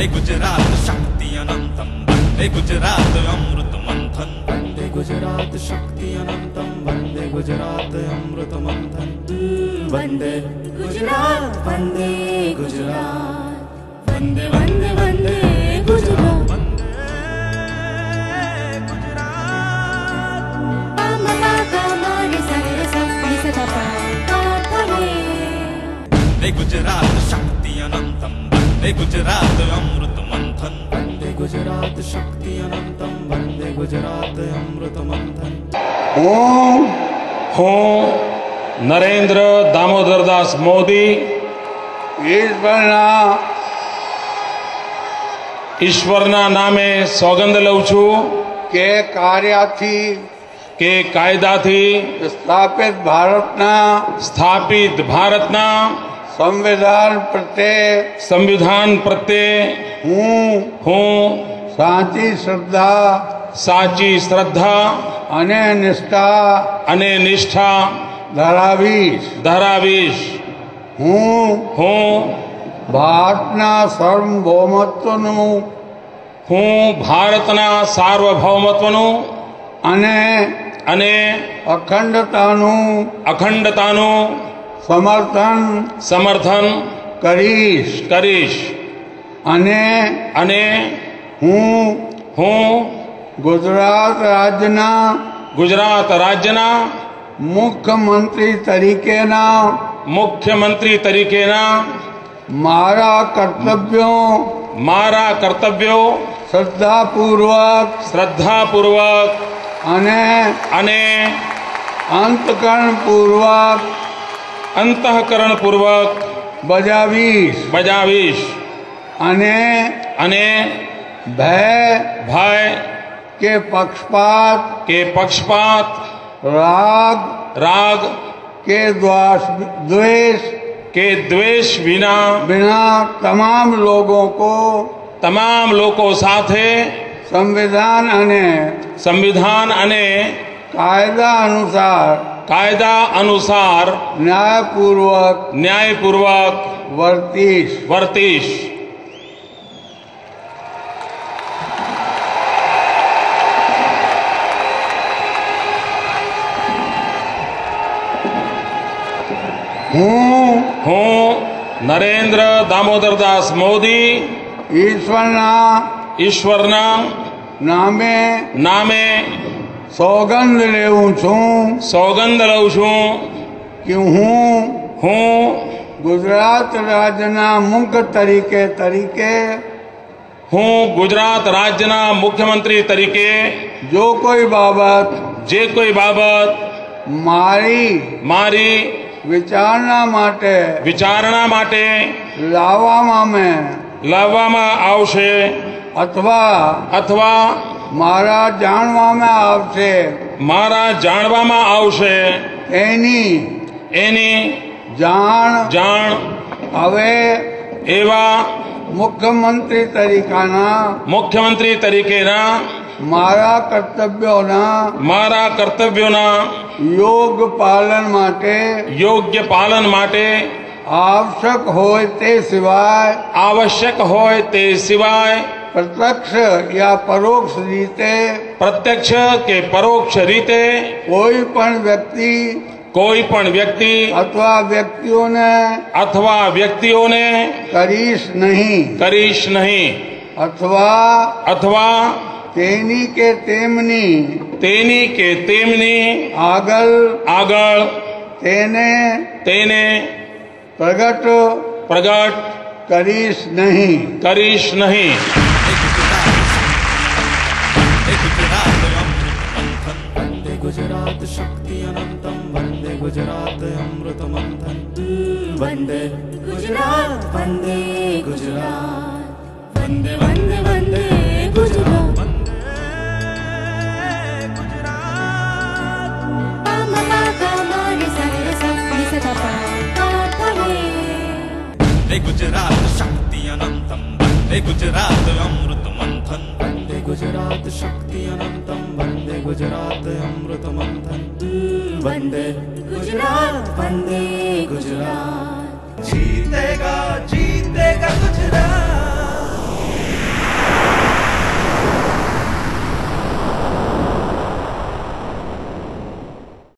गुजरात शक्ति अनंतम वंदे गुजरात अमृत मंथन वंदे गुजरात शक्ति अनंतम वंदे गुजरात अमृत मंथन वंदे गुजरात वंदे गुजरात वंदे वंदे वंदे गुजरात गुजरात शक्ति अनंतम वंदे गुजरात अमृत मंथन वंदे गुजरात शक्ति अनंतम वंदे गुजरात अमृत मंथन। હું નરેન્દ્ર દામોદરદાસ મોદી ઈશ્વરના નામે સોગંદ લઉં છું કે કાયદાથી સ્થાપિત ભારતના સંવિધાન પ્રત્યે હું સાચી શ્રદ્ધા અને નિષ્ઠા ધરાવીશ। હું ભારતના સાર્વભૌમત્વનું અને અખંડતાનું સમર્થન કરીશ અને હું ગુજરાત રાજ્યના મુખ્યમંત્રી તરીકેના મારા કર્તવ્યો શ્રદ્ધાપૂર્વક અને અંતઃકરણપૂર્વક બજાવીશ અને ભય કે પક્ષપાત રાગ કે દ્વેષ बिना તમામ લોકો સાથે સંવિધાન અને કાયદા અનુસાર ન્યાયપૂર્વક વર્તીશ। હું નરેન્દ્ર દામોદરદાસ મોદી ઈશ્વરના નામે સોગંદ લઉં છું કે હું ગુજરાત રાજ્યના મુખ્યમંત્રી તરીકે જે કોઈ બાબત મારી વિચારણા માટે લાવવામાં આવશે અથવા મારા જાણવામાં આવશે એની જાણ હવે એવા મુખ્યમંત્રી તરીકેના મારા કર્તવ્યોના યોગ્ય પાલન માટે આવશ્યક હોય તે સિવાય પ્રત્યક્ષ કે પરોક્ષ રીતે કોઈ પણ વ્યક્તિ અથવા વ્યક્તિઓને કરીશ નહીં અથવા તેની કે તેમની આગળ તેને પ્રગટ કરીશ નહીં। वंदे गुजरात शक्ति अनंतम वंदे गुजरात अमृत मंथन वंदे गुजरात वंदे वंदे वंदे गुजरात गुजरात शक्ति अनंतम वंदे गुजरात अमृत मंथन वंदे गुजरात शक्ति अनंतम वंदे गुजरात अमृत मंथन वंदे गुजरात जीतेगा